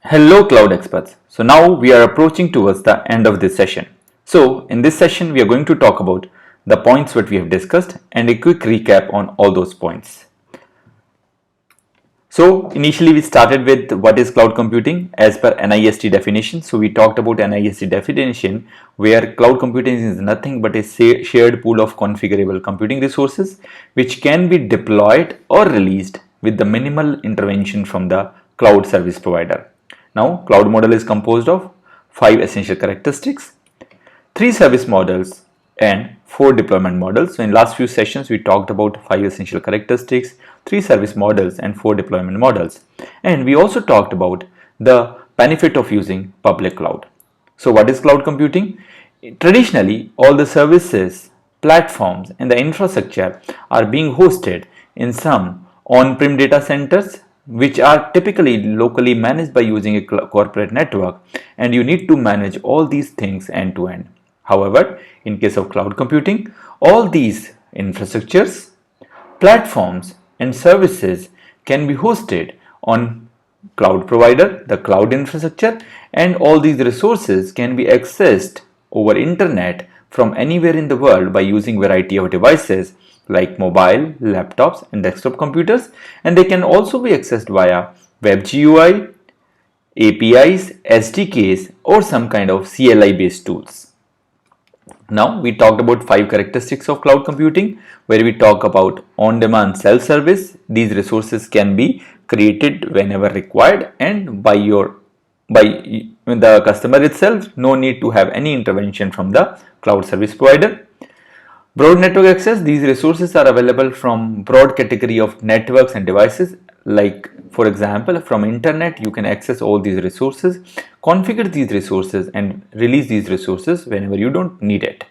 Hello cloud experts. So now we are approaching towards the end of this session. So in this session we are going to talk about the points that we have discussed and a quick recap on all those points. So initially we started with what is cloud computing as per NIST definition. So we talked about NIST definition where cloud computing is nothing but a shared pool of configurable computing resources which can be deployed or released with the minimal intervention from the cloud service provider. Now cloud model is composed of 5 essential characteristics, 3 service models and 4 deployment models. So in last few sessions we talked about 5 essential characteristics, 3 service models and 4 deployment models. And we also talked about the benefit of using public cloud. So what is cloud computing? Traditionally, all the services, platforms and the infrastructure are being hosted in some on-prem data centers which are typically locally managed by using a corporate network, and you need to manage all these things end to end. However, in case of cloud computing, all these infrastructures, platforms and services can be hosted on cloud provider, the cloud infrastructure, and all these resources can be accessed over internet from anywhere in the world by using variety of devices like mobile, laptops and desktop computers, and they can also be accessed via web GUI, APIs, SDKs or some kind of CLI based tools. Now we talked about 5 characteristics of cloud computing where we talk about on-demand self-service. These resources can be created whenever required and by the customer itself, no need to have any intervention from the cloud service provider. Broad network access, these resources are available from broad category of networks and devices, like for example from internet you can access all these resources, configure these resources and release these resources whenever you don't need it.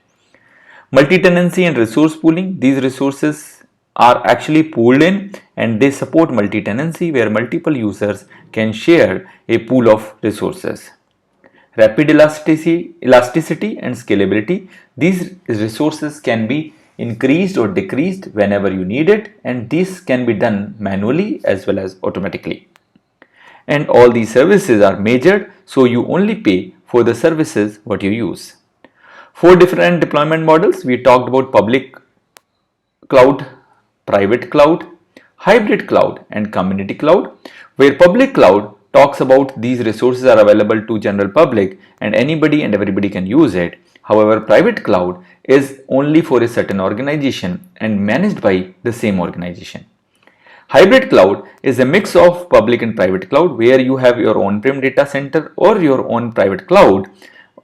Multi-tenancy and resource pooling, these resources are actually pooled in and they support multi-tenancy where multiple users can share a pool of resources. Rapid elasticity and scalability, these resources can be increased or decreased whenever you need it, and this can be done manually as well as automatically. And all these services are measured, so you only pay for the services what you use. 4 different deployment models. We talked about public cloud, private cloud, hybrid cloud and community cloud, where public cloud talks about these resources are available to general public and anybody and everybody can use it. However, private cloud is only for a certain organization and managed by the same organization. Hybrid cloud is a mix of public and private cloud where you have your on-prem data center or your own private cloud,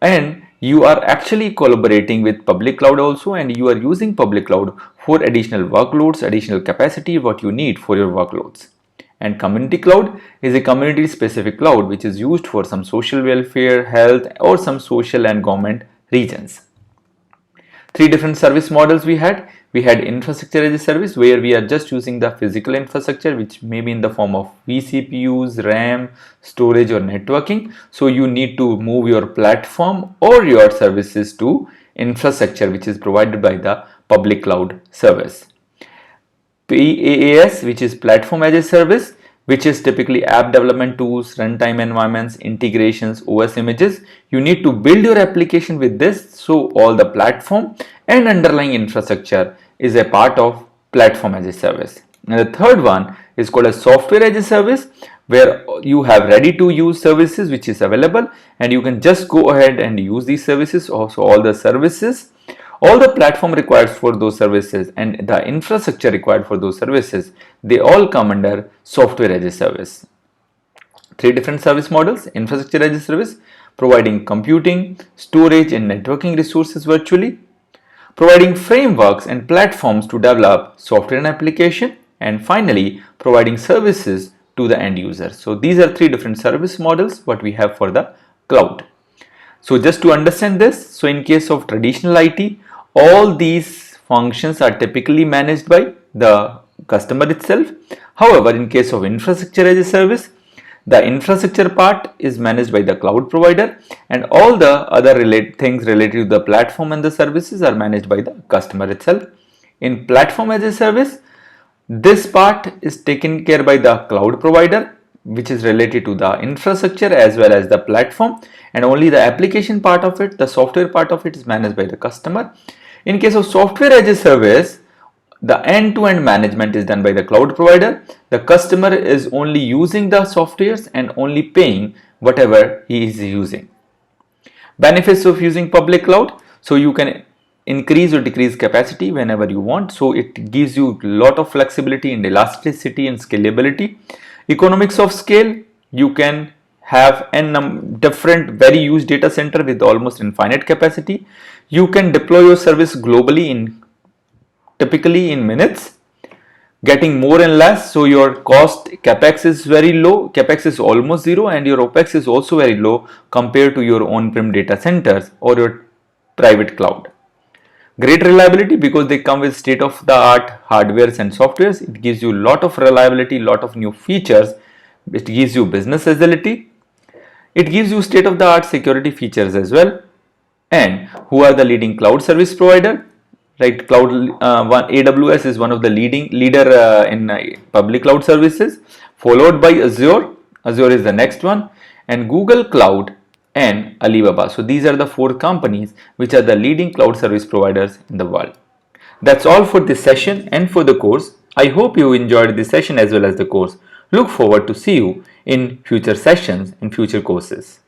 and you are actually collaborating with public cloud also, and you are using public cloud for additional workloads, additional capacity what you need for your workloads. And community cloud is a community specific cloud which is used for some social welfare, health or some social and government regions. 3 different service models we had. We had infrastructure as a service where we are just using the physical infrastructure which may be in the form of vCPUs, RAM, storage or networking. So you need to move your platform or your services to infrastructure which is provided by the public cloud service. PaaS, which is platform as a service, which is typically app development tools, runtime environments, integrations, OS images. You need to build your application with this, so all the platform and underlying infrastructure is a part of platform as a service. And the third one is called a software as a service, where you have ready to use services which is available and you can just go ahead and use these services. Also all the services, all the platform required for those services and the infrastructure required for those services, they all come under software as a service. 3 different service models. Infrastructure as a service, providing computing, storage and networking resources virtually, providing frameworks and platforms to develop software and application, and finally providing services to the end user. So these are 3 different service models what we have for the cloud. So just to understand this, so in case of traditional IT, all these functions are typically managed by the customer itself. However, in case of infrastructure as a service, the infrastructure part is managed by the cloud provider and all the other things related to the platform and the services are managed by the customer itself. In platform as a service, this part is taken care by the cloud provider which is related to the infrastructure as well as the platform, and only the application part of it, the software part of it, is managed by the customer. In case of software as a service, the end-to-end management is done by the cloud provider. The customer is only using the softwares and only paying whatever he is using. Benefits of using public cloud: so you can increase or decrease capacity whenever you want, so it gives you a lot of flexibility and elasticity and scalability. Economics of scale: you can have different very huge data center with almost infinite capacity. You can deploy your service globally in typically in minutes, getting more and less, so your cost capex is very low, capex is almost zero, and your opex is also very low compared to your on-prem data centers or your private cloud. Great reliability, because they come with state-of-the-art hardwares and softwares. It gives you a lot of reliability, lot of new features. It gives you business agility. It gives you state-of-the-art security features as well. And who are the leading cloud service provider? Right, AWS is one of the leader in public cloud services, followed by Azure. Azure is the next one, and Google Cloud and Alibaba. So these are the 4 companies which are the leading cloud service providers in the world. That's all for this session and for the course. I hope you enjoyed this session as well as the course. Look forward to see you in future sessions and future courses.